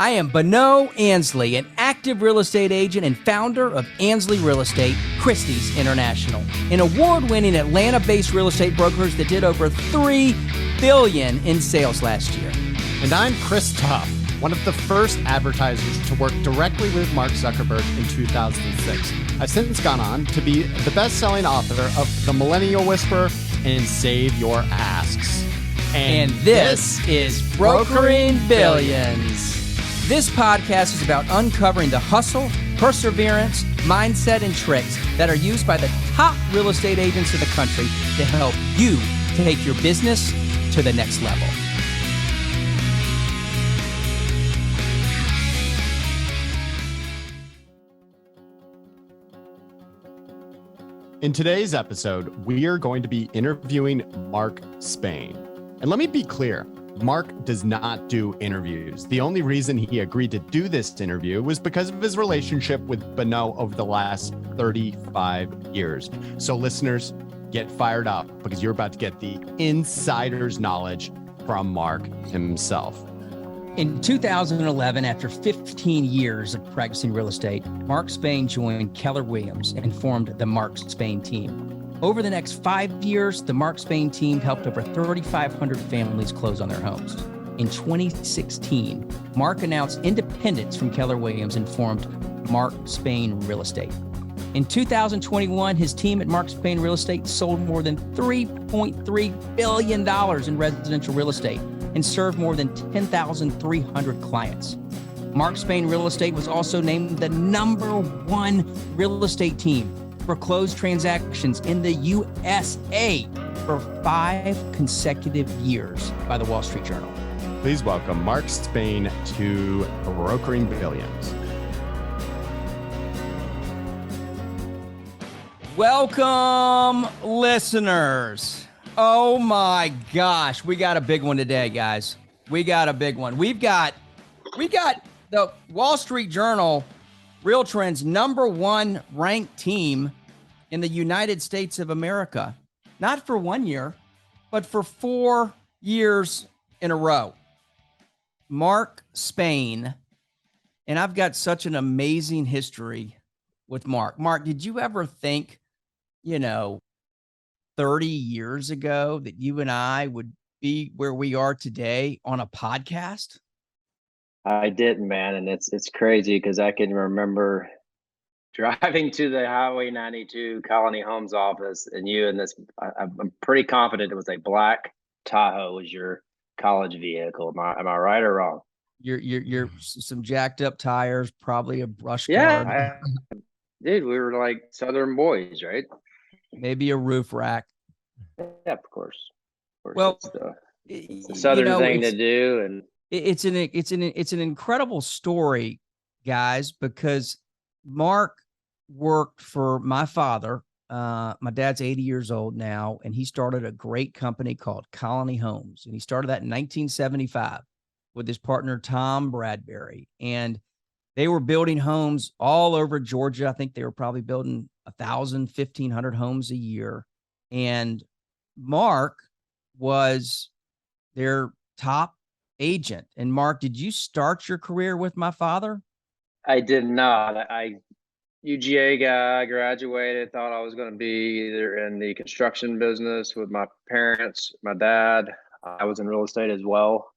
I am Bonneau Ansley, an active real estate agent and founder of Ansley Real Estate, Christie's International, an award-winning Atlanta-based real estate brokerage that did over $3 billion in sales last year. And I'm Chris Tuff, one of the first advertisers to work directly with Mark Zuckerberg in 2006. I've since gone on to be the best-selling author of The Millennial Whisperer and Save Your Asks. And this is Brokering Billions. This podcast is about uncovering the hustle, perseverance, mindset, and tricks that are used by the top real estate agents in the country to help you take your business to the next level. In today's episode, we are going to be interviewing Mark Spain. And let me be clear, Mark does not do interviews. The only reason he agreed to do this interview was because of his relationship with Bonneau over the last 35 years. So listeners, get fired up because you're about to get the insider's knowledge from Mark himself. In 2011, after 15 years of practicing real estate, Mark Spain joined Keller Williams and formed the Mark Spain team. Over the next 5 years, the Mark Spain team helped over 3,500 families close on their homes. In 2016, Mark announced independence from Keller Williams and formed Mark Spain Real Estate. In 2021, his team at Mark Spain Real Estate sold more than $3.3 billion in residential real estate and served more than 10,300 clients. Mark Spain Real Estate was also named the #1 real estate team for closed transactions in the USA for 5 consecutive years by the Wall Street Journal. Please welcome Mark Spain to Brokering Billions. Welcome, listeners. Oh my gosh, we got a big one today, guys. We got a big one. We've got the Wall Street Journal Real Trends #1 ranked team in the United States of America, not for 1 year, but for 4 years in a row. Mark Spain, and I've got such an amazing history with Mark. Mark, did you ever think, 30 years ago that you and I would be where we are today on a podcast? I didn't, man. And it's crazy because I can remember driving to the Highway 92 Colony Homes office and you and this, I'm pretty confident it was a black Tahoe was your college vehicle. Am I right or wrong? You're some jacked up tires, probably a brush guard. Yeah, dude, we were like Southern boys, right? Maybe a roof rack. Yeah, of course. Well, it's a Southern thing to do, and it's an incredible story, guys, because Mark worked for my father. My dad's 80 years old now, and he started a great company called Colony Homes, and he started that in 1975 with his partner Tom Bradbury, and they were building homes all over Georgia. I think they were probably building 1,000, 1,500 homes a year. And Mark was their top agent. And Mark, did you start your career with my father? I did not. UGA guy, graduated, thought I was going to be either in the construction business with my parents, my dad. I was in real estate as well.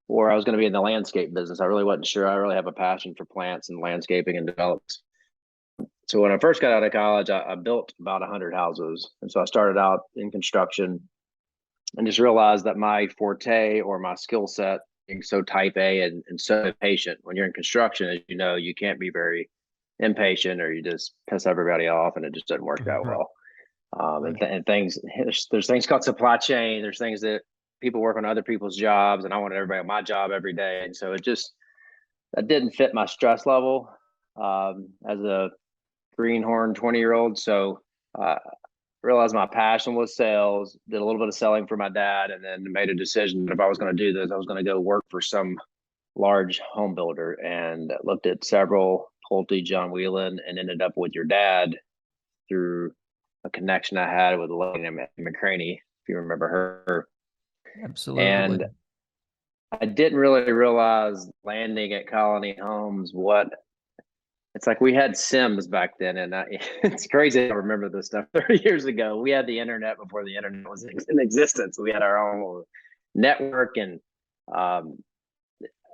Or I was going to be in the landscape business. I really wasn't sure. I really have a passion for plants and landscaping and development. So when I first got out of college, I built about 100 houses. And so I started out in construction and just realized that my forte or my skill set being so type A and so impatient. When you're in construction, as you know, you can't be very impatient or you just piss everybody off and it just doesn't work that well. And things, there's things called supply chain. There's things that people work on other people's jobs and I wanted everybody on my job every day. And so that didn't fit my stress level as a greenhorn 20-year-old. So realized my passion was sales, did a little bit of selling for my dad, and then made a decision that if I was going to do this, I was going to go work for some large home builder, and looked at several, Pulte, John Whelan, and ended up with your dad through a connection I had with a lady named McCraney, if you remember her. Absolutely. And I didn't really realize landing at Colony Homes what it's like. We had Sims back then, and it's crazy. I remember this stuff 30 years ago. We had the internet before the internet was in existence. We had our own little network, and um,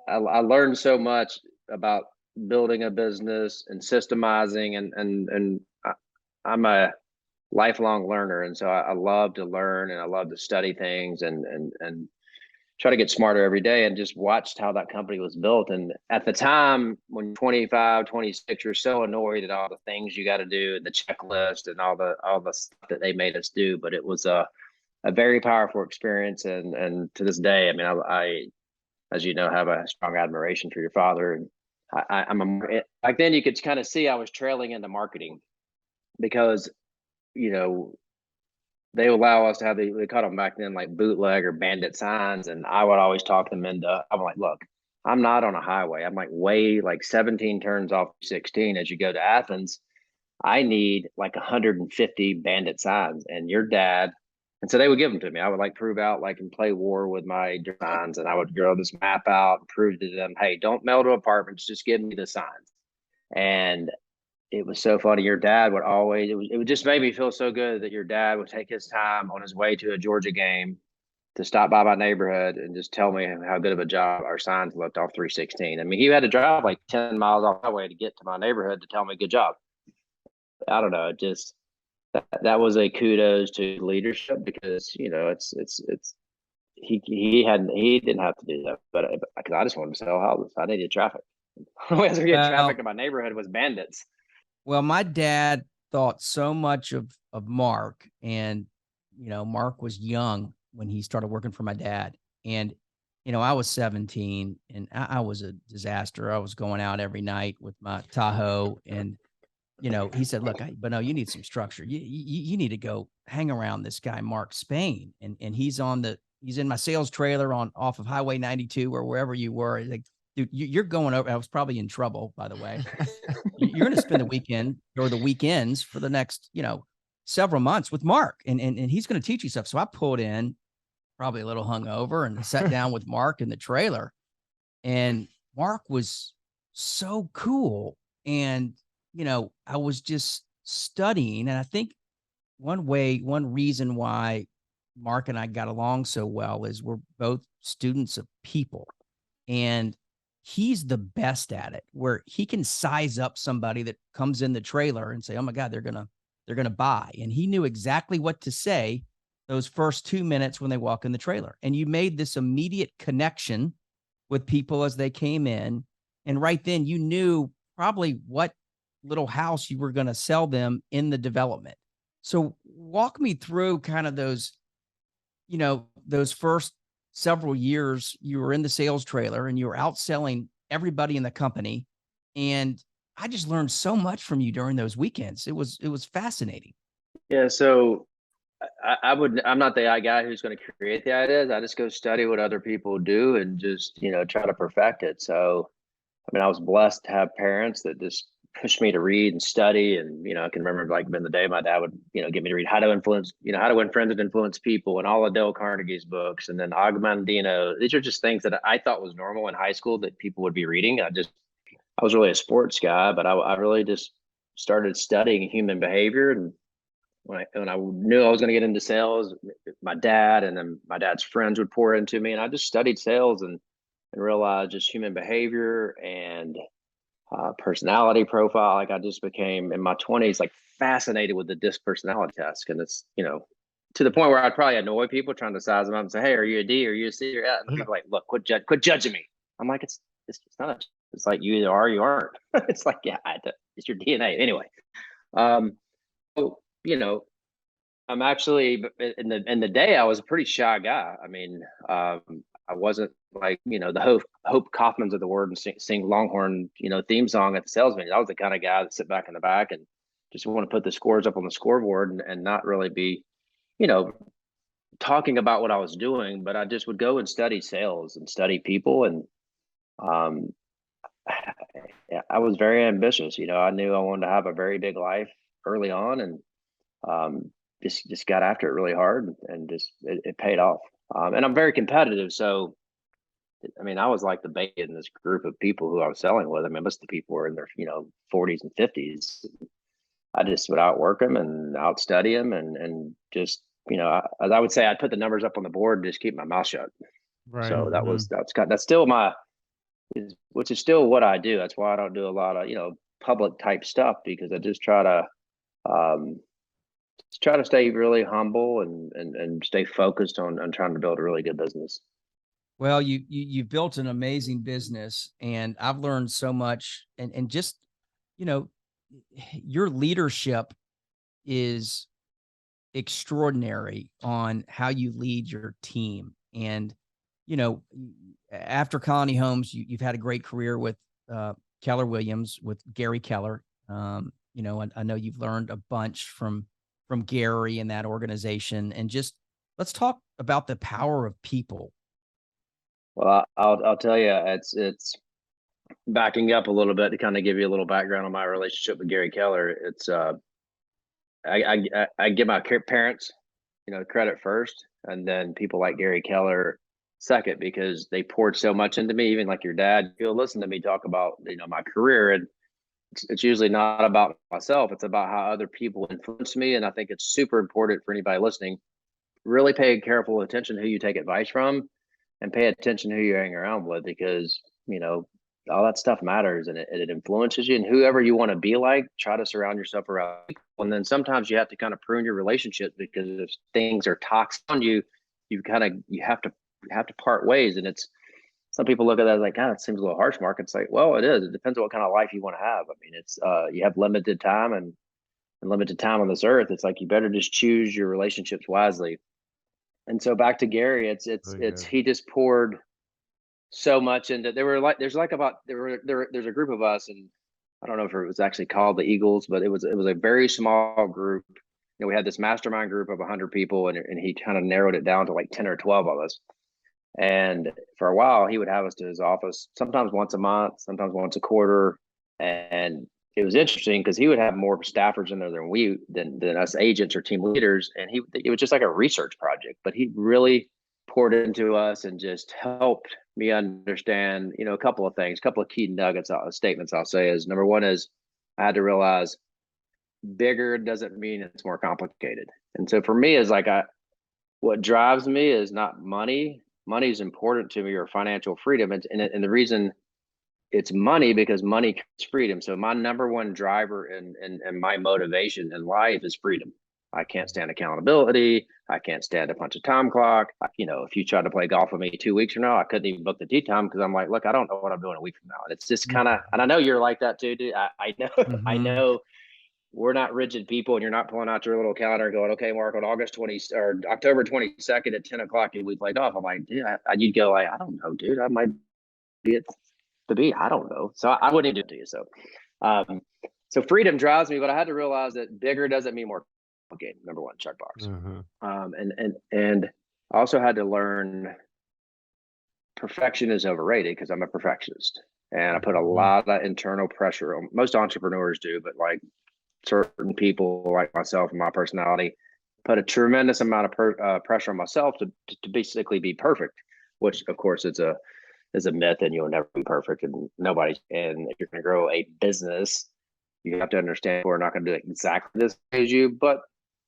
I learned so much about building a business and systemizing, I'm a lifelong learner, and so I love to learn and I love to study things and try to get smarter every day, and just watched how that company was built. And at the time, when you're 25, 26, you're so annoyed at all the things you got to do, the checklist and all the stuff that they made us do. But it was a very powerful experience. And to this day, I mean, I as you know, have a strong admiration for your father. And back then you could kind of see I was trailing into marketing because, you know, they allow us to have they called them back then like bootleg or bandit signs. And I would always talk them into, I'm like, look, I'm not on a highway. I'm like way like 17 turns off 16 as you go to Athens. I need like 150 bandit signs, and your dad. And so they would give them to me. I would like prove out, like, and play war with my signs, and I would draw this map out and prove to them, hey, don't mail to apartments, just give me the signs. And it was so funny. Your dad would always, it would just make me feel so good that your dad would take his time on his way to a Georgia game to stop by my neighborhood and just tell me how good of a job our signs looked off 316. I mean, he had to drive like 10 miles off my way to get to my neighborhood to tell me good job. I don't know, just that was a kudos to leadership, because it's he didn't have to do that, but because I just wanted to sell houses, I needed traffic. The way I was getting traffic in my neighborhood was bandits. Well, my dad thought so much of Mark, and Mark was young when he started working for my dad, and I was 17, and I was a disaster. I was going out every night with my Tahoe, and he said, "Look, Bonneau, you need some structure. You need to go hang around this guy Mark Spain, and he's in my sales trailer off of Highway 92 or wherever you were. Like, dude, you're going over. I was probably in trouble, by the way. You're going to spend the weekend or the weekends for the next, several months with Mark, and he's going to teach you stuff." So I pulled in, probably a little hungover, and sat down with Mark in the trailer, and Mark was so cool. And I was just studying. And I think one reason why Mark and I got along so well is we're both students of people. And he's the best at it, where he can size up somebody that comes in the trailer and say, "Oh my God, they're gonna buy." And he knew exactly what to say those first 2 minutes when they walk in the trailer. And you made this immediate connection with people as they came in. And right then you knew probably what little house you were going to sell them in the development. So walk me through kind of those first several years you were in the sales trailer and you were out selling everybody in the company. And I just learned so much from you during those weekends. It was fascinating. Yeah, so I'm not the guy who's going to create the ideas. I just go study what other people do and just try to perfect it. So I mean, I was blessed to have parents that just pushed me to read and study. And, I can remember, like, in the day, my dad would, get me to read How to Influence, How to Win Friends and Influence People, and all of Dale Carnegie's books. And then Agmandino. These are just things that I thought was normal in high school that people would be reading. I was really a sports guy, but I really just started studying human behavior. And when I knew I was going to get into sales, my dad and then my dad's friends would pour into me. And I just studied sales and realized just human behavior and personality profile. Like, I just became in my 20s like fascinated with the DISC personality test, and it's to the point where I'd probably annoy people trying to size them up and say, "Hey, are you a D? Are you a C?" Or yeah. And people like, "Look, quit judging me." I'm like, it's not. It's like you either are or you aren't. It's like, yeah, it's your DNA anyway. So I'm actually in the day I was a pretty shy guy. I mean, I wasn't like the Hope Kaufmans of the world and sing Longhorn theme song at the sales meeting. I was the kind of guy that sit back in the back and just want to put the scores up on the scoreboard and not really be talking about what I was doing. But I just would go and study sales and study people, and I was very ambitious. I knew I wanted to have a very big life early on, and just got after it really hard, and just it paid off. And I'm very competitive, so I mean, I was like the baby in this group of people who I was selling with. I mean, most of the people were in their, 40s and 50s. I just would outwork them and outstudy them and just, as I would say, I'd put the numbers up on the board and just keep my mouth shut. Right. So that's still which is still what I do. That's why I don't do a lot of, public type stuff, because I just try to stay really humble and stay focused on trying to build a really good business. Well, you've built an amazing business, and I've learned so much, and just, your leadership is extraordinary on how you lead your team. And, after Colony Homes, you've had a great career with Keller Williams, with Gary Keller. And I know you've learned a bunch from Gary and that organization. And just let's talk about the power of people. Well, I'll tell you, it's backing up a little bit to kind of give you a little background on my relationship with Gary Keller. It's I give my parents, credit first, and then people like Gary Keller second, because they poured so much into me. Even like your dad, you'll listen to me talk about, my career, and it's usually not about myself. It's about how other people influence me. And I think it's super important for anybody listening. Really pay careful attention who you take advice from, and pay attention who you hang around with, because, all that stuff matters, and it influences you. And whoever you want to be like, try to surround yourself around people. And then sometimes you have to kind of prune your relationships, because if things are toxic on you, you have to part ways. And some people look at that like, God, it seems a little harsh, Mark. It's like, well, it is. It depends on what kind of life you want to have. I mean, it's you have limited time and limited time on this earth. It's like, you better just choose your relationships wisely. And so back to Gary, he just poured so much into. There's a group of us, and I don't know if it was actually called the Eagles, but it was a very small group. We had this mastermind group of 100 people, and he kind of narrowed it down to like 10 or 12 of us. And for a while, he would have us to his office, sometimes once a month, sometimes once a quarter. And it was interesting because he would have more staffers in there than us agents or team leaders. And it was just like a research project, but he really poured into us and just helped me understand, a couple of things, a couple of key statements I'll say is, number one is, I had to realize bigger doesn't mean it's more complicated. And so for me, is like, what drives me is not money. Money is important to me, or financial freedom. And the reason it's money, because money creates freedom. So my number one driver and my motivation in life is freedom. I can't stand accountability. I can't stand a punch a time clock. If you tried to play golf with me 2 weeks from now, I couldn't even book the tee time, because I'm like, look, I don't know what I'm doing a week from now. And it's just kind of, and I know you're like that too, dude. I know, I know we're not rigid people, and you're not pulling out your little calendar and going, okay, Mark, on August 20 or October 22nd at 10 o'clock, and we played golf. I'm like, dude, you'd go like, I don't know, dude. I might be at the beach. I don't know. So I wouldn't do it to you. So freedom drives me, but I had to realize that bigger doesn't mean more complicated. Number one, checkbox. And I also had to learn perfection is overrated, because I'm a perfectionist, and I put a lot of internal pressure on. Most entrepreneurs do, but like certain people like myself and my personality, put a tremendous amount of pressure on myself to basically be perfect, which of course is a myth, and you'll never be perfect, and and if you're going to grow a business, you have to understand we're not going to do exactly this as you, but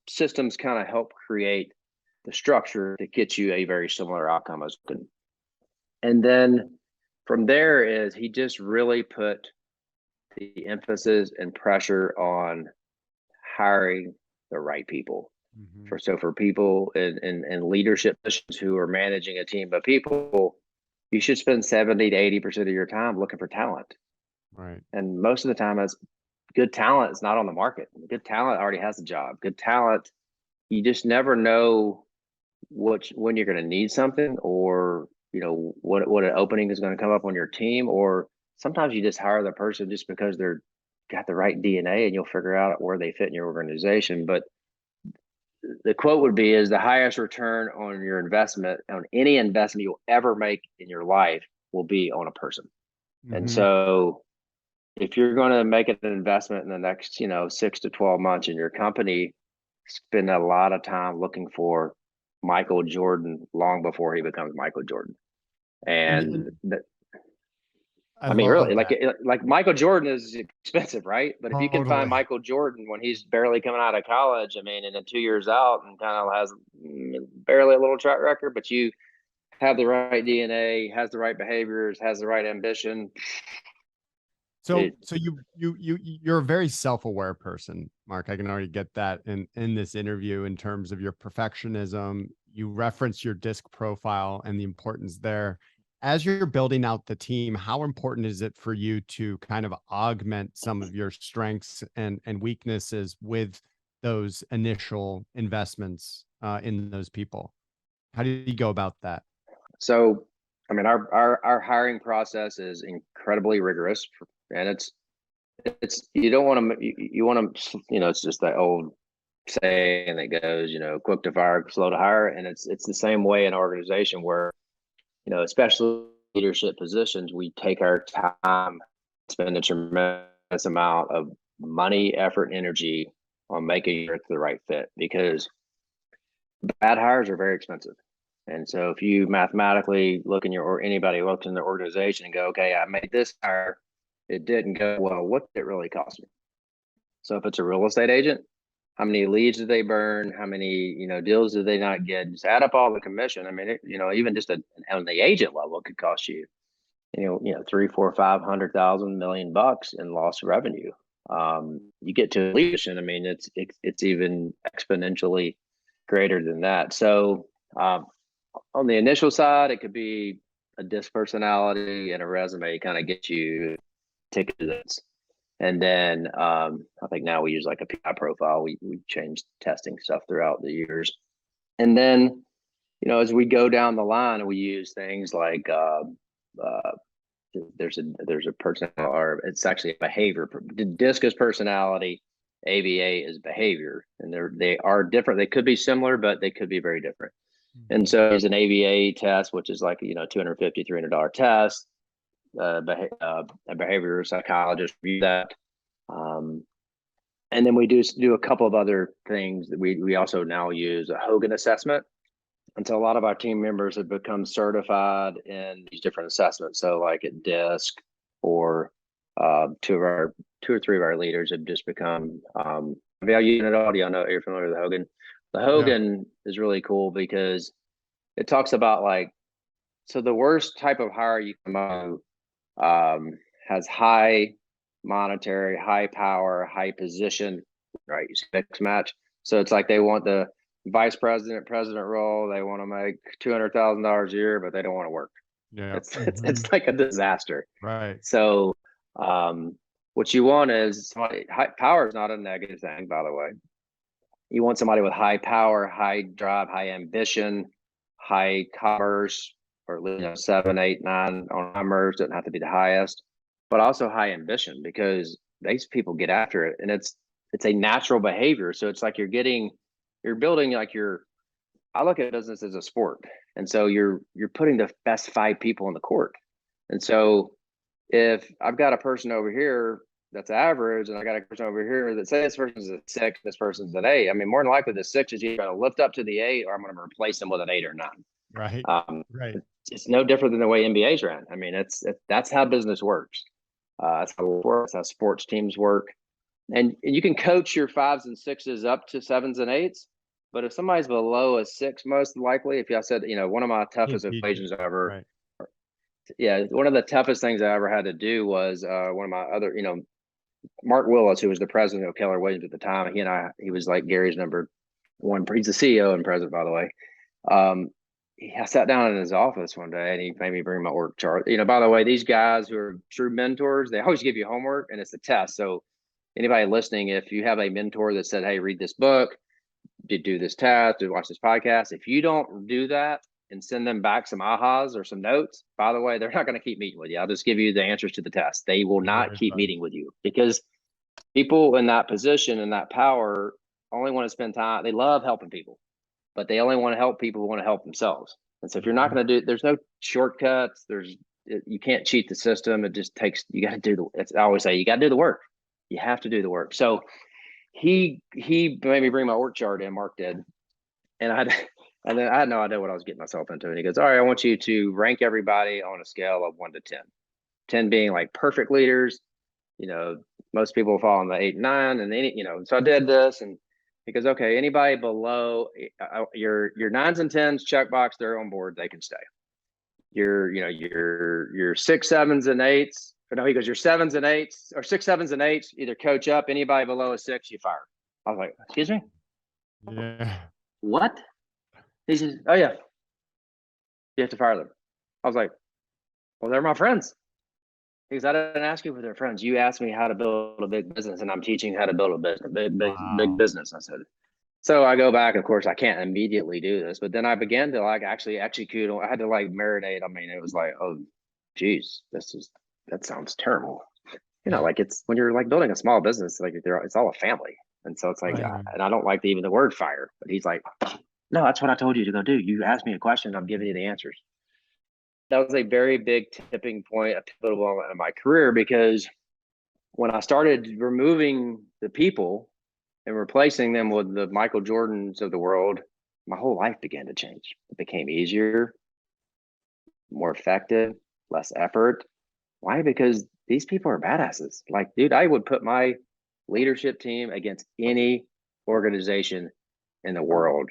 systems kind of help create the structure to get you a very similar outcome as good. And then from there is, he just really put the emphasis and pressure on hiring the right people. For people in leadership positions who are managing a team of people, you should spend 70 to 80% of your time looking for talent. Right. And most of the time, good talent is not on the market. Good talent already has a job. Good talent, you just never know when you're going to need something, or what an opening is going to come up on your team, or sometimes you just hire the person just because they're got the right DNA, and you'll figure out where they fit in your organization. But the quote would be, is the highest return on your investment, on any investment you'll ever make in your life, will be on a person. And so if you're going to make an investment in the next, 6 to 12 months in your company, spend a lot of time looking for Michael Jordan long before he becomes Michael Jordan. And that, I mean, love really, that. like Michael Jordan is expensive, right? But if you can find Totally. Michael Jordan when he's barely coming out of college, I mean, and then 2 years out and kind of has barely a little track record, but you have the right DNA, has the right behaviors, has the right ambition. So you're a very self-aware person, Mark. I can already get that in this interview in terms of your perfectionism. You reference your disc profile and the importance there. As you're building out the team, how important is it for you to kind of augment some of your strengths and weaknesses with those initial investments in those people? How do you go about that? So, I mean, our hiring process is incredibly rigorous, and it's you don't want to you want to it's just that old saying that goes quick to fire, slow to hire, and it's the same way in an organization where especially leadership positions, we take our time, spend a tremendous amount of money, effort, and energy on making sure it's the right fit, because bad hires are very expensive. And so if you mathematically look in or anybody looks in the organization and go, okay, I made this hire, it didn't go well, what did it really cost me? So if it's a real estate agent, how many leads did they burn? How many, deals did they not get? Just add up all the commission. I mean, even just on the agent level, it could cost you, 3, 4, 500,000 $1,000,000 in lost revenue. You get to leadership, I mean, it's even exponentially greater than that. So on the initial side, it could be a disc personality and a resume kind of get you tickets. And then I think now we use like a PI profile. We changed testing stuff throughout the years. And then, as we go down the line, we use things like there's a personality, or it's actually a behavior. DISC is personality, ABA is behavior, and they are different. They could be similar, but they could be very different. And so there's an ABA test, which is like $250, $300 test. A behavioral psychologist review that. And then we do a couple of other things that we also now use a Hogan assessment. And so a lot of our team members have become certified in these different assessments. So like at DISC, or two or three of our leaders have just become value unit audio. I know you're familiar with Hogan. The Hogan is really cool because it talks about so the worst type of hire you can do has high monetary, high power, high position, right? You mix match. So it's like they want the vice president, president role. They want to make $200,000 a year, but they don't want to work. Yeah, it's like a disaster. Right. So what you want is somebody. High power is not a negative thing, by the way. You want somebody with high power, high drive, high ambition, high commerce, or 7, 8, 9 on commerce. Doesn't have to be the highest, but also high ambition, because these people get after it, and it's a natural behavior. So it's like you're building I look at business as a sport, and so you're putting the best 5 people on the court. And so if I've got a person over here that's average, and I got a person over here that say this person's a 6, this person's an 8. I mean, more than likely the 6 is either going to lift up to the 8, or I'm going to replace them with an 8 or 9. Right. Right. It's no different than the way NBA's ran. I mean, that's how business works. That's how it works. That's how sports teams work. And you can coach your 5s and 6s up to 7s and 8s. But if somebody's below a 6, most likely, if I said, one of my toughest equations ever, one of the toughest things I ever had to do was one of my other, Mark Willis, who was the president of Keller Williams at the time. He was like Gary's number 1. He's the CEO and president, by the way. I sat down in his office one day, and he made me bring my org chart. By the way, these guys who are true mentors, they always give you homework, and it's a test. So anybody listening, if you have a mentor that said, hey, read this book, do this test, watch this podcast, if you don't do that and send them back some ahas or some notes, by the way, they're not going to keep meeting with you. I'll just give you the answers to the test. They will not keep meeting with you, because people in that position and that power only want to spend time. They love helping people, but they only want to help people who want to help themselves. And so if you're not going to there's no shortcuts. You can't cheat the system. It just takes, you got to do I always say, you got to do the work. You have to do the work. So he made me bring my org chart in, Mark did. And And then I had no idea what I was getting myself into. And he goes, all right, I want you to rank everybody on a scale of 1 to 10. 10 being like perfect leaders. Most people fall in the 8 and 9. And then, so I did this, and he goes, okay, anybody below your 9s and 10s, checkbox, they're on board, they can stay. Your 6, 7s, and 8s. Or no, he goes, your 7s and 8s, or 6, 7s, and 8s, either coach up. Anybody below a 6, you fire. I was like, excuse me? Yeah. What? He says, oh yeah, you have to fire them. I was like, well, they're my friends. Because I didn't ask you for their friends. You asked me how to build a big business, and I'm teaching how to build a business, big business. I said, so I go back. Of course, I can't immediately do this, but then I began to like actually execute. I had to like marinate. I mean, it was like, oh, geez, that sounds terrible. Like it's when you're like building a small business, like it's all a family, and so it's like, Right. and I don't like even the word fire. But he's like, no, that's what I told you to go do. You asked me a question, I'm giving you the answers. That was a very big tipping point, a pivotal moment in my career, because when I started removing the people and replacing them with the Michael Jordans of the world, my whole life began to change. It became easier, more effective, less effort. Why? Because these people are badasses. Like, dude, I would put my leadership team against any organization in the world.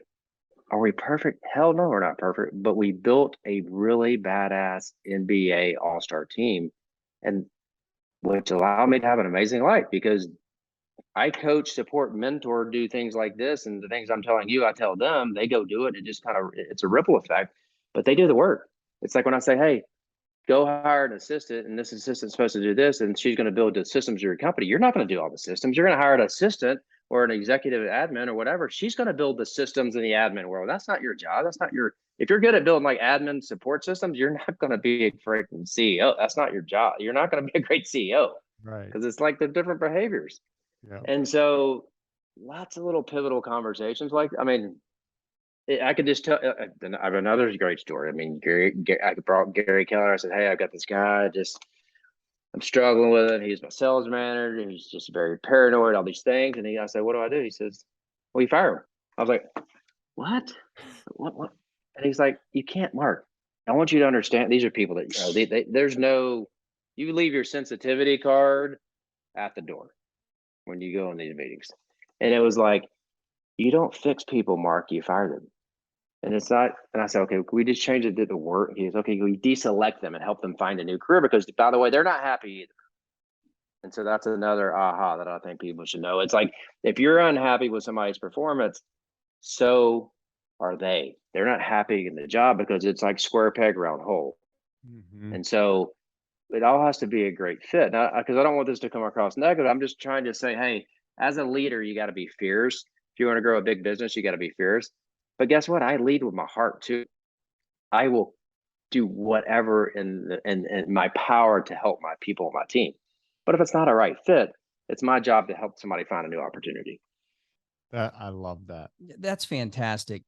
Are we perfect? Hell no, we're not perfect. But we built a really badass NBA all-star team, and which allowed me to have an amazing life, because I coach, support, mentor, do things like this. And the things I'm telling you, I tell them, they go do it. And it just it's a ripple effect, but they do the work. It's like when I say, hey, go hire an assistant, and this assistant's supposed to do this, and she's going to build the systems of your company. You're not going to do all the systems. You're going to hire an assistant or an executive admin or whatever. She's going to build the systems in the admin world. That's not your job. That's not if you're good at building like admin support systems, you're not going to be a freaking CEO. That's not your job. You're not going to be a great CEO. Right. Because it's like the different behaviors. Yeah. And so lots of little pivotal conversations. I could just tell. I have another great story. I mean, I brought Gary Keller. I said, hey, I've got this guy. I'm struggling with it. He's my sales manager. He's just very paranoid, all these things. And I said, what do I do? He says, well, you fire him. I was like, what? What? And he's like, you can't, Mark. I want you to understand. These are people that, there's no, you leave your sensitivity card at the door when you go in these meetings. And it was like, you don't fix people, Mark, you fire them. And it's not, and I said, okay, can we just change it to the work? He goes, okay, we deselect them and help them find a new career, because by the way, they're not happy either. And so that's another aha that I think people should know. It's like, if you're unhappy with somebody's performance, so are they. They're not happy in the job, because it's like square peg, round hole. Mm-hmm. And so it all has to be a great fit. Now, because I don't want this to come across negative. I'm just trying to say, hey, as a leader, you got to be fierce. If you want to grow a big business, you got to be fierce. But guess what? I lead with my heart too. I will do whatever in my power to help my people on my team. But if it's not a right fit, it's my job to help somebody find a new opportunity. I love that. That's fantastic,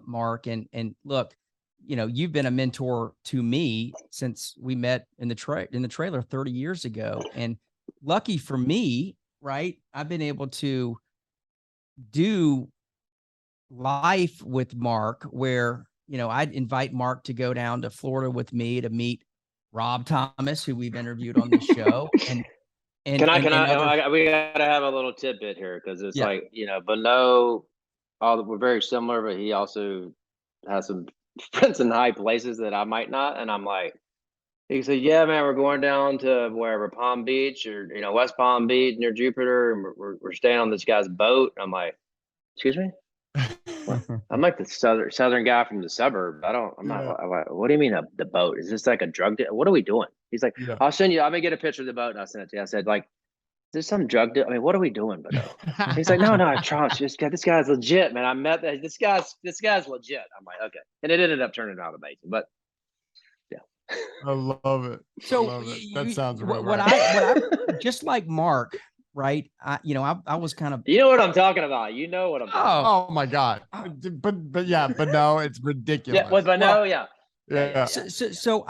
Mark. And look, you've been a mentor to me since we met in the trailer 30 years ago. And lucky for me, right, I've been able to do life with Mark where, I'd invite Mark to go down to Florida with me to meet Rob Thomas, who we've interviewed on the show. And we gotta have a little tidbit here, because it's like, Bonneau, we're very similar, but he also has some friends in high places that I might not. And I'm like, he said, yeah, man, we're going down to wherever, Palm Beach or, West Palm Beach near Jupiter. And we're staying on this guy's boat. I'm like, excuse me? I'm like the southern guy from the suburb. I'm not, what do you mean the boat? Is this like a drug deal? What are we doing? He's like, I'll send you, I'm gonna get a picture of the boat and I'll send it to you. I said, like, is this some drug deal? I mean, what are we doing? But he's like, no, I trust this guy's legit, man. I met this guy's legit. I'm like, okay. And it ended up turning out amazing, but yeah. I love it. So that sounds real. What I just like Mark, right? I was kind of, you know what I'm talking about. You know what I'm talking about. Oh my God. But no, it's ridiculous. Yeah, but no, yeah. So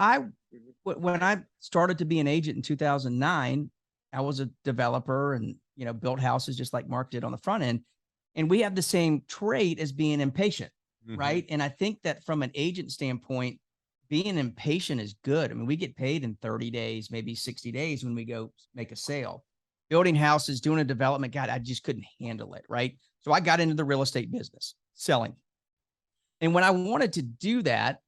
when I started to be an agent in 2009, I was a developer and, built houses just like Mark did on the front end. And we have the same trait as being impatient. right? And I think that from an agent standpoint, being impatient is good. I mean, we get paid in 30 days, maybe 60 days when we go make a sale. Building houses, doing a development, God, I just couldn't handle it, right? So I got into the real estate business, selling. And when I wanted to do that,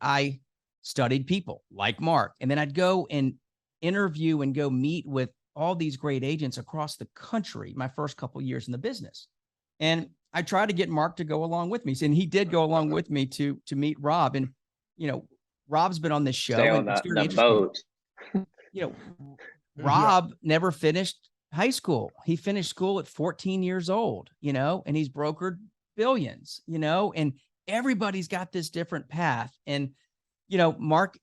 I studied people like Mark, and then I'd go and interview and go meet with all these great agents across the country my first couple of years in the business. And I tried to get Mark to go along with me. And he did go along with me to meet Rob. And, Rob's been on this show. Stay on and it's very that boat. Rob never finished high school. He finished school at 14 years old, and he's brokered billions, and everybody's got this different path. And, Mark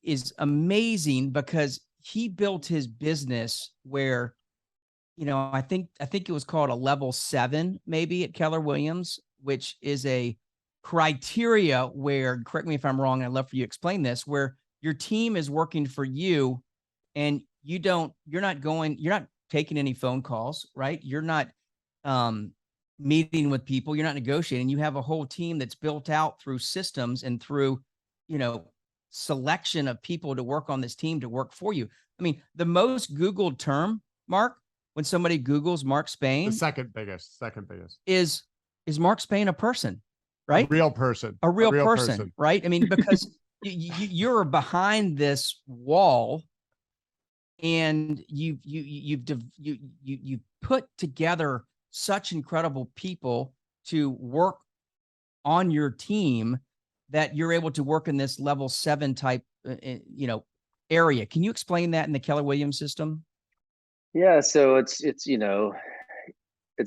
is amazing because he built his business where, I think it was called a level 7, maybe at Keller Williams, which is a criteria where, correct me if I'm wrong, and I'd love for you to explain this, where your team is working for you and you're not taking any phone calls, right? You're not meeting with people, you're not negotiating. You have a whole team that's built out through systems and through, selection of people to work on this team to work for you. I mean, the most Googled term, Mark, when somebody Googles Mark Spain, the second biggest is Mark Spain a person, right? A real person, right? I mean, because you're behind this wall, and you've put together such incredible people to work on your team that you're able to work in this level 7 type, area. Can you explain that in the Keller Williams system? Yeah, so it's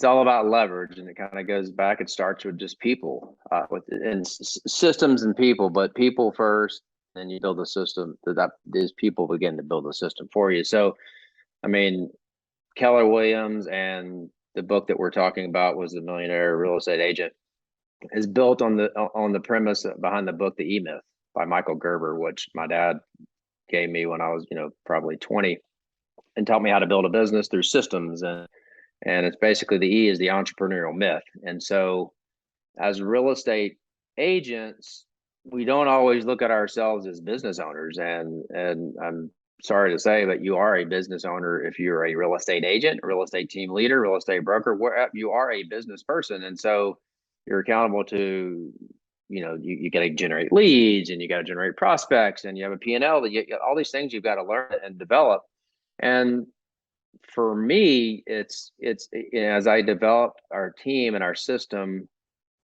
all about leverage, and it kind of goes back. It starts with just people, systems and people, but people first, and you build a system that these people begin to build a system for you. So, I mean, Keller Williams and the book that we're talking about was The Millionaire Real Estate Agent, is built on the premise behind the book, The E-Myth by Michael Gerber, which my dad gave me when I was, probably 20, and taught me how to build a business through systems. And it's basically, the E is the entrepreneurial myth. And so as real estate agents, we don't always look at ourselves as business owners. And I'm sorry to say, but you are a business owner if you're a real estate agent, real estate team leader, real estate broker, where you are a business person. And so you're accountable to, you got to generate leads, and you got to generate prospects, and you have a P&L, that all these things you've got to learn and develop. And for me, it's as I developed our team and our system,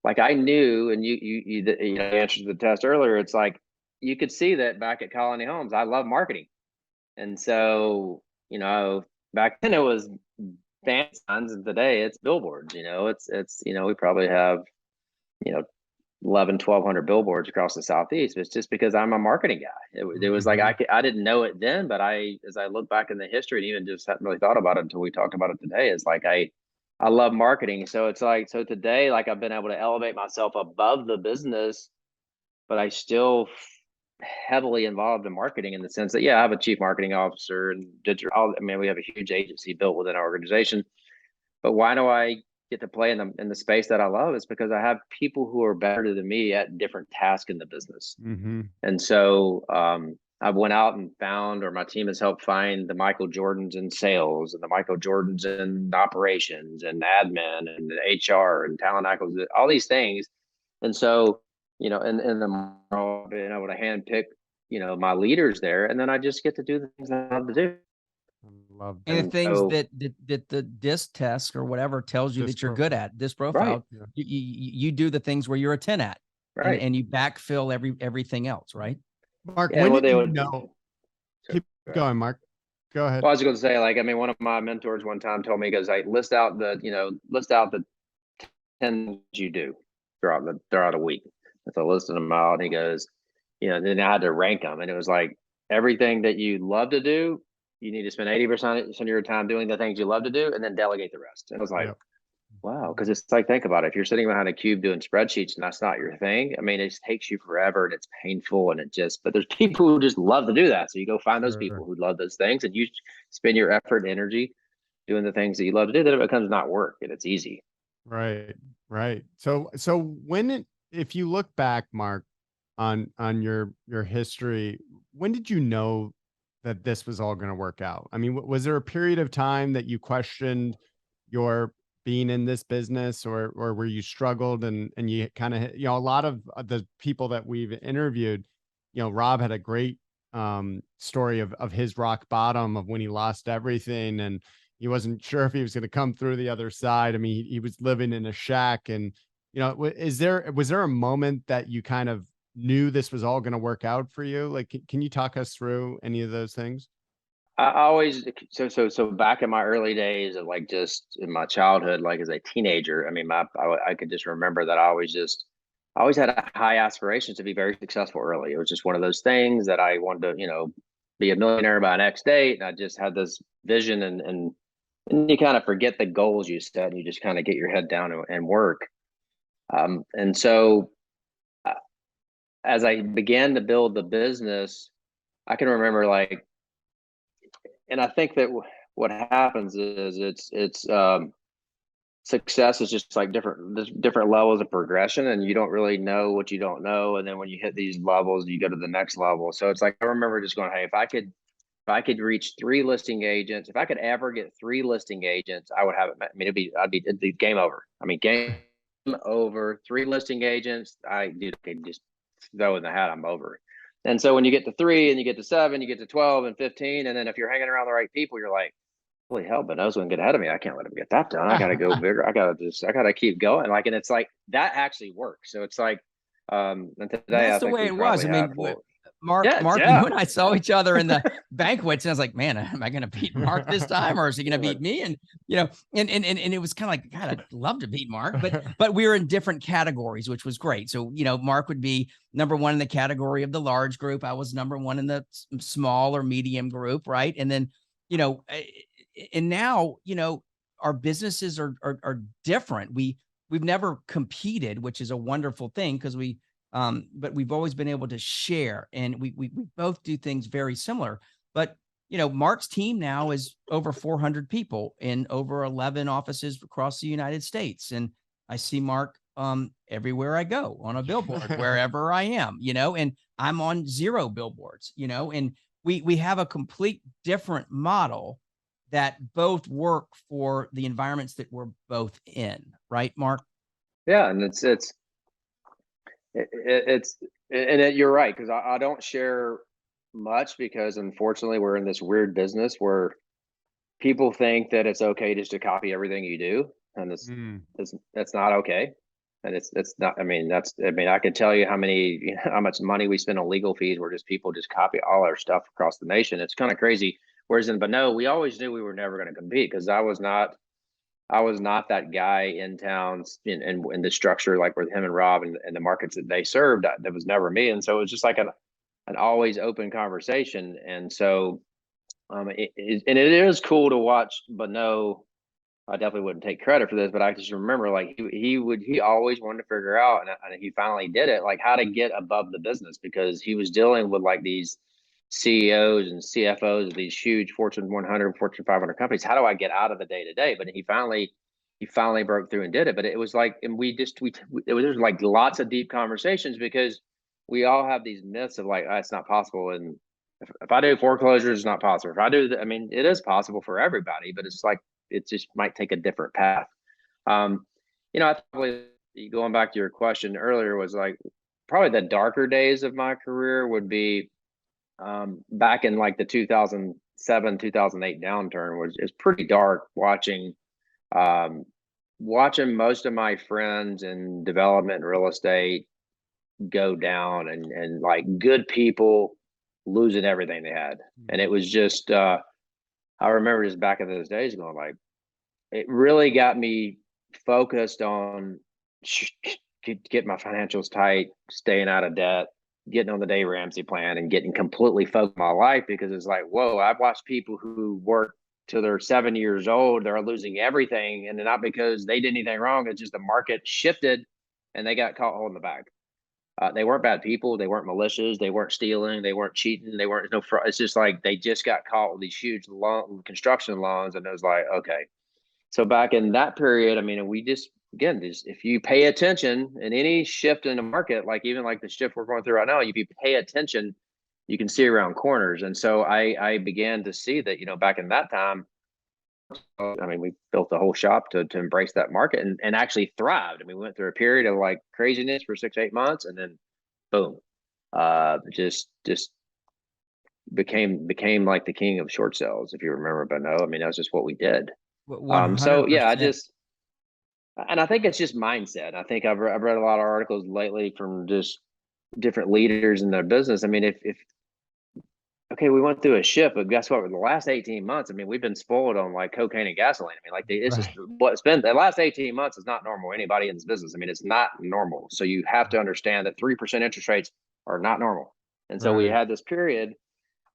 like I knew, and you answered the test earlier. It's like you could see that back at Colony Homes, I love marketing, and so back then it was fan signs, and today it's billboards. It's we probably have 1,100 billboards across the Southeast. It's just because I'm a marketing guy. It was like I didn't know it then, but as I look back in the history, and even just hadn't really thought about it until we talked about it today, it's like I love marketing. So it's like, so today, like I've been able to elevate myself above the business, but I still heavily involved in marketing, in the sense that, I have a chief marketing officer and digital. I mean, we have a huge agency built within our organization. But why do I get to play in the space that I love? Is because I have people who are better than me at different tasks in the business. Mm-hmm. And so I went out and found, or my team has helped find, the Michael Jordans in sales, and the Michael Jordans in operations and admin and HR and talent acquisition, all these things. And so, in the being able to handpick, my leaders there, and then I just get to do the things I love to do. And the things that the DISC test or whatever tells you that you're good at, this profile, right. You do the things where you're a 10 at, right, and you backfill everything else, right? Mark, when did you know? Keep going, Mark. Go ahead. Well, I was going to say, one of my mentors one time told me, he goes, list out the 10 things you do throughout a week. And so I listed them out, and he goes, then I had to rank them, and it was like, everything that you love to do, you need to spend 80% of your time doing the things you love to do, and then delegate the rest. And I was like, wow, because it's like, think about it. If you're sitting behind a cube doing spreadsheets and that's not your thing, I mean, it just takes you forever, and it's painful, and but there's people who just love to do that. So you go find those people who love those things, and you spend your effort and energy doing the things that you love to do, then it becomes not work, and it's easy. Right. Right. So if you look back, Mark, on your history, when did you know that this was all going to work out? I mean, was there a period of time that you questioned your being in this business, or where you struggled and you kind of, a lot of the people that we've interviewed, Rob had a great story of his rock bottom, of when he lost everything and he wasn't sure if he was going to come through the other side. I mean, he was living in a shack, and was there a moment that you kind of knew this was all going to work out for you? Like, can you talk us through any of those things? I always so back in my early days of like just in my childhood, like as a teenager, I mean, I could just remember that I always had a high aspirations to be very successful early. It was just one of those things that I wanted to, be a millionaire by next date. And I just had this vision, and you kind of forget the goals you set, and you just kind of get your head down and work. And so uh, as I began to build the business, I can remember like, and I think that what happens is it's success is just like different levels of progression, and you don't really know what you don't know. And then when you hit these levels, you go to the next level. So it's like, I remember just going, hey, if I could reach 3 listing agents, if I could ever get 3 listing agents, I would have it. I mean, it'd be game over. I mean, game over. 3 listing agents, I could just throw in the hat. I'm over. And so when you get to 3 and you get to 7, you get to 12 and 15, and then if you're hanging around the right people, you're like, holy hell, Bonneau's gonna get ahead of me. I can't let him get that done. I gotta go bigger. I gotta keep going. Like, and it's like that actually works. So it's like, and today And that's I the think way we it was. probably I mean, have four. Mark, Yeah, you yeah. and I saw each other in the banquets, and I was like, man, am I going to beat Mark this time, or is he going to beat me? And and it was kind of like, God, I'd love to beat Mark, but we were in different categories, which was great. So Mark would be number one in the category of the large group. I was number one in the small or medium group, right? And then and now our businesses are different. We've never competed, which is a wonderful thing, because but we've always been able to share, and we both do things very similar. But Mark's team now is over 400 people in over 11 offices across the United States, and I see Mark everywhere I go, on a billboard, wherever I am, and I'm on 0 billboards, and we have a complete different model that both work for the environments that we're both in, right, Mark? Yeah, and you're right, because I don't share much, because unfortunately we're in this weird business where people think that it's okay just to copy everything you do, and that's not okay. And it's not. I mean, I could tell you how much money we spend on legal fees where just people just copy all our stuff across the nation. It's kind of crazy. Whereas in Bonneau, we always knew we were never going to compete, because I was not that guy in towns in the structure, like with him and Rob and the markets that they served. That was never me. And so it was just like an always open conversation. And so, it is cool to watch Bonneau. I definitely wouldn't take credit for this, but I just remember like he always wanted to figure out, and he finally did it, like how to get above the business, because he was dealing with like these CEOs and CFOs of these huge Fortune 100, Fortune 500 companies. How do I get out of the day to day? But he finally broke through and did it. But it was like, and there was like lots of deep conversations, because we all have these myths of like, it's not possible. And if I do foreclosures, it's not possible. If I do, I mean, it is possible for everybody, but it's like, it just might take a different path. I probably, going back to your question earlier, was like probably the darker days of my career would be back in like the 2007, 2008 downturn. Was pretty dark, watching most of my friends in development and real estate go down, and like good people losing everything they had. And it was just I remember just back in those days going like, it really got me focused on get my financials tight, staying out of debt, getting on the Dave Ramsey plan, and getting completely focused on my life, because it's like, whoa, I've watched people who work till they're 7 years old, they're losing everything, and not because they did anything wrong. It's just the market shifted and they got caught holding the bag. They weren't bad people. They weren't malicious. They weren't stealing. They weren't cheating. They weren't no fraud. It's just like they just got caught with these huge construction loans, and it was like, okay. So back in that period, I mean, again, if you pay attention in any shift in the market, like even like the shift we're going through right now, if you pay attention, you can see around corners. And so I began to see that, back in that time, I mean, we built the whole shop to embrace that market and actually thrived. I mean, we went through a period of like craziness for 6-8 months, and then boom, just became like the king of short sales. If you remember Bonneau, I mean, that was just what we did. So yeah, 100%. and I think it's just mindset. I think I've read a lot of articles lately from just different leaders in their business. I mean, if okay, we went through a shift, but guess what? For the last 18 months, I mean, we've been spoiled on like cocaine and gasoline. I mean, like it's just what's been the last 18 months is not normal. Anybody in this business, I mean, it's not normal. So you have to understand that 3% interest rates are not normal. And so we had this period,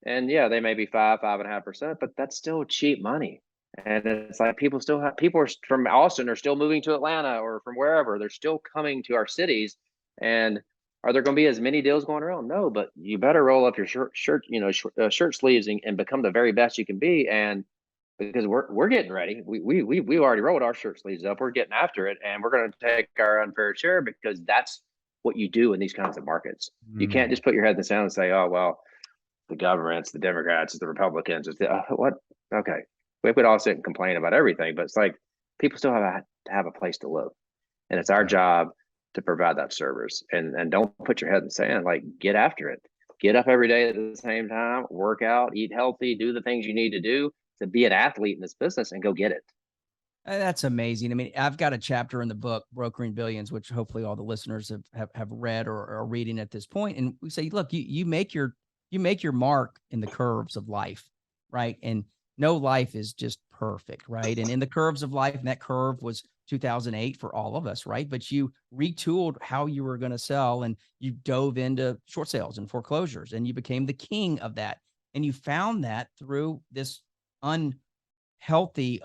and yeah, they may be 5.5%, but that's still cheap money. And it's like people are from Austin are still moving to Atlanta or from wherever. They're still coming to our cities. And are there going to be as many deals going around? No, but you better roll up your shirt sleeves and become the very best you can be. And because we're getting ready, we already rolled our shirt sleeves up. We're getting after it, and we're going to take our unfair share, because that's what you do in these kinds of markets. You can't just put your head in the sand and say, "Oh well, the governments, the Democrats, the Republicans." It's what? Okay, we could all sit and complain about everything, but it's like people still have a place to live, and it's our job to provide that service. And don't put your head in the sand. Like, get after it. Get up every day at the same time, work out, eat healthy, do the things you need to do to be an athlete in this business, and go get it. That's amazing. I mean, I've got a chapter in the book, Brokering Billions, which hopefully all the listeners have read or are reading at this point. And we say, look, you make your mark in the curves of life, right? And no life is just perfect, right? And in the curves of life, and that curve was 2008 for all of us, right? But you retooled how you were going to sell, and you dove into short sales and foreclosures, and you became the king of that. And you found that through this unhealthy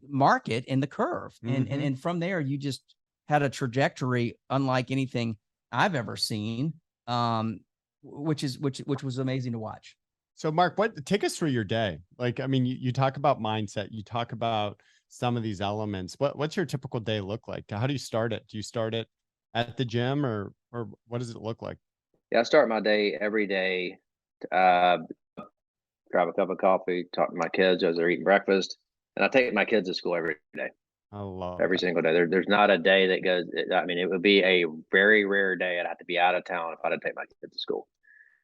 market in the curve. And from there, you just had a trajectory unlike anything I've ever seen, which was amazing to watch. So Mark, take us through your day. Like, I mean, you talk about mindset, you talk about some of these elements. What's your typical day look like? How do you start it? Do you start it at the gym, or what does it look like? Yeah, I start my day every day. Grab a cup of coffee, talk to my kids as they're eating breakfast, and I take my kids to school every day. I love every single day. There's not a day that goes. I mean, it would be a very rare day I'd have to be out of town if I didn't take my kids to school.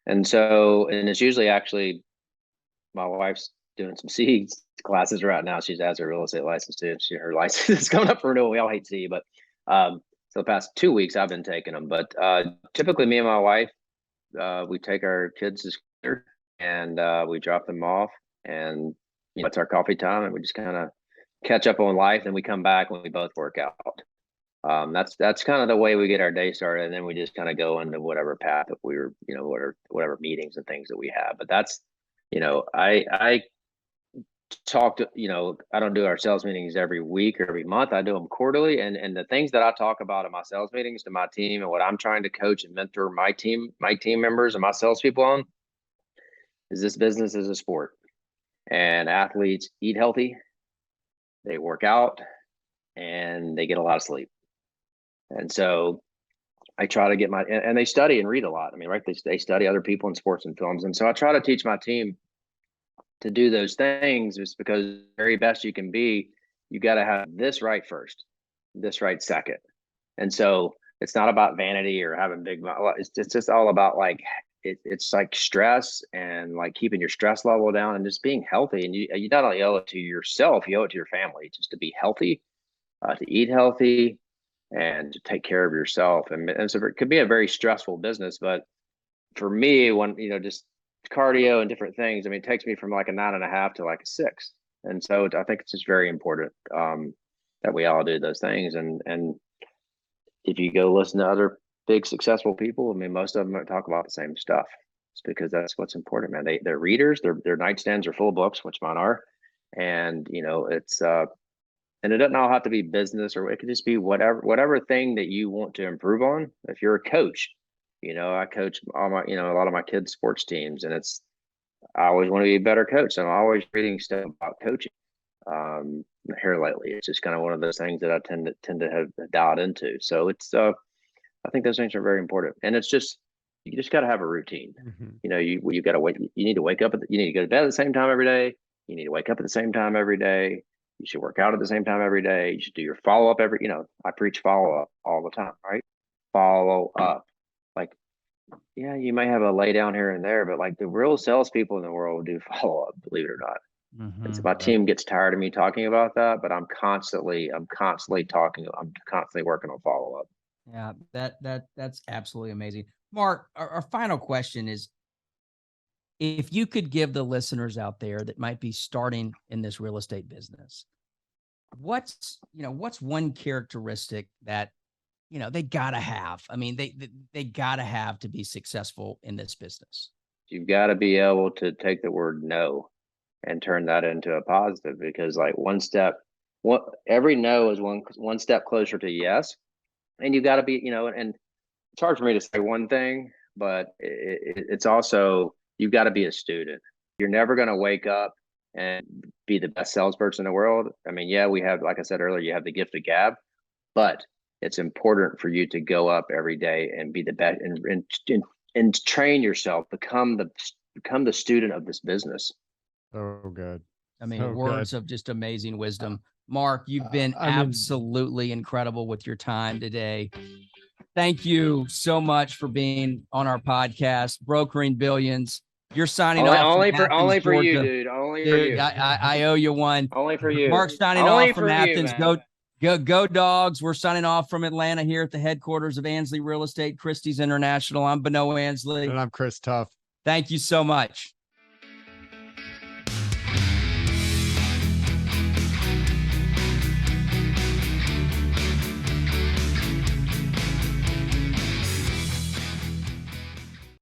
And it's usually actually my wife's doing some CE classes right now. She has her real estate license too. Her license is coming up for renewal. We all hate CE, but so the past 2 weeks I've been taking them. But typically, me and my wife, we take our kids to school, and we drop them off, and it's our coffee time, and we just kind of catch up on life. Then we come back when we both work out. That's kind of the way we get our day started, and then we just kind of go into whatever path if we were, whatever meetings and things that we have. But that's, I talked, I don't do our sales meetings every week or every month. I do them quarterly, and the things that I talk about in my sales meetings to my team, and what I'm trying to coach and mentor my team members and my salespeople on, is this business is a sport, and athletes eat healthy, they work out, and they get a lot of sleep. And so I try to get and they study and read a lot. I mean, right? They study other people in sports and films. And so I try to teach my team to do those things, just because the very best you can be, you got to have this right first, this right second. And so it's not about vanity or having big, it's just all about like, it's like stress and like keeping your stress level down and just being healthy. And you not only owe it to yourself, you owe it to your family, just to be healthy, to eat healthy, and to take care of yourself. And so it could be a very stressful business, but for me, when, just cardio and different things, I mean, it takes me from like a 9.5 to like a 6. And so I think it's just very important that we all do those things. And if you go listen to other big successful people, I mean, most of them talk about the same stuff. It's because that's what's important, man. They're readers, their nightstands are full of books, which mine are. And, it's, and it doesn't all have to be business, or it could just be whatever thing that you want to improve on. If you're a coach, I coach all my, a lot of my kids' sports teams, and I always want to be a better coach. So I'm always reading stuff about coaching. here lately. It's just kind of one of those things that I tend to have dialed into. So it's I think those things are very important, and it's just you just got to have a routine. You know, you got to wait. You need to wake up. You need to go to bed at the same time every day. You need to wake up at the same time every day. You should work out at the same time every day. You should do your follow up every. You know, I preach follow up all the time, right? Follow up. Like, yeah, you may have a lay down here and there, but like the real salespeople in the world do follow up, believe it or not. And so my team gets tired of me talking about that, but I'm constantly talking. I'm constantly working on follow up. Yeah, that's absolutely amazing. Mark, our final question is, if you could give the listeners out there that might be starting in this real estate business, what's one characteristic that, they gotta have? I mean, they gotta have to be successful in this business. You've got to be able to take the word no and turn that into a positive, because like every no is one step closer to yes. And you got to be, and it's hard for me to say one thing, but it's also, you've got to be a student. You're never going to wake up and be the best salesperson in the world. I mean, yeah, we have, like I said earlier, you have the gift of gab, but it's important for you to go up every day and be the best and train yourself, become the student of this business. So good. I mean, words of just amazing wisdom. Mark, you've been absolutely incredible with your time today. Thank you so much for being on our podcast, Brokering Billions. You're signing off. Only for you, dude. Only for you. I owe you one. Only for you. Mark signing off from Athens. Go Dogs. We're signing off from Atlanta here at the headquarters of Ansley Real Estate, Christie's International. I'm Bonneau Ansley. And I'm Chris Tuff. Thank you so much.